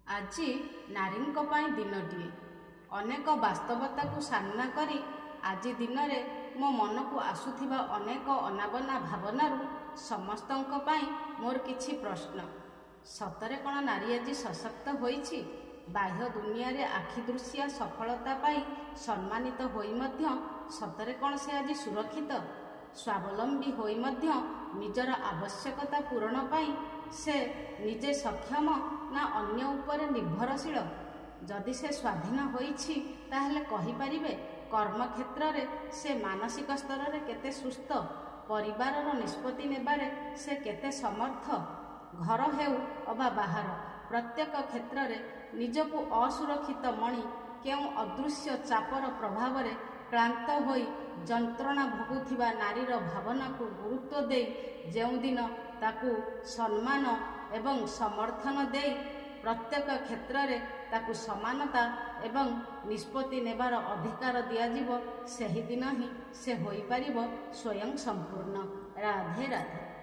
ଆଜି ନାରୀଙ୍କ ପାଇଁ ଦିନଟିଏ। ଅନେକ ବାସ୍ତବତାକୁ ସାମ୍ନା କରି ଆଜି ଦିନରେ ମୋ ମନକୁ ଆସୁଥିବା ଅନେକ ଅନାବନା ଭାବନାରୁ ସମସ୍ତଙ୍କ ପାଇଁ ମୋର କିଛି ପ୍ରଶ୍ନ। ସତରେ କ'ଣ ନାରୀ ଆଜି ସଶକ୍ତ ହୋଇଛି? ବାହ୍ୟ ଦୁନିଆରେ ଆଖିଦୃଶିଆ ସଫଳତା ପାଇ ସମ୍ମାନିତ ହୋଇ ମଧ୍ୟ ସତରେ କ'ଣ ସେ ଆଜି ସୁରକ୍ଷିତ? ସ୍ୱାବଲମ୍ବୀ ହୋଇ ମଧ୍ୟ ନିଜର ଆବଶ୍ୟକତା ପୂରଣ ପାଇଁ ସେ ନିଜେ ସକ୍ଷମ ନା ଅନ୍ୟ ଉପରେ ନିର୍ଭରଶୀଳ? ଯଦି ସେ ସ୍ୱାଧୀନ ହୋଇଛି ତାହେଲେ କହିପାରିବେ କର୍ମକ୍ଷେତ୍ରରେ ସେ ମାନସିକ ସ୍ତରରେ କେତେ ସୁସ୍ଥ, ପରିବାରର ନିଷ୍ପତ୍ତି ନେବାରେ ସେ କେତେ ସମର୍ଥ? ଘର ହେଉ ଅବା ବାହାର, ପ୍ରତ୍ୟେକ କ୍ଷେତ୍ରରେ ନିଜକୁ ଅସୁରକ୍ଷିତ ମଣି କେଉଁ ଅଦୃଶ୍ୟ ଚାପର ପ୍ରଭାବରେ କ୍ଳାନ୍ତ ହୋଇ ଯନ୍ତ୍ରଣା ଭୋଗୁଥିବା ନାରୀର ଭାବନାକୁ ଗୁରୁତ୍ୱ ଦେଇ ଯେଉଁଦିନ ତାକୁ ସମ୍ମାନ ଏବଂ ସମର୍ଥନ ଦେଇ ପ୍ରତ୍ୟେକ କ୍ଷେତ୍ରରେ ତାକୁ ସମାନତା ଏବଂ ନିଷ୍ପତ୍ତି ନେବାର ଅଧିକାର ଦିଆଯିବ, ସେହିଦିନ ହିଁ ସେ ହୋଇପାରିବ ସ୍ୱୟଂ ସମ୍ପୂର୍ଣ୍ଣ। ରାଧେ ରାଧେ।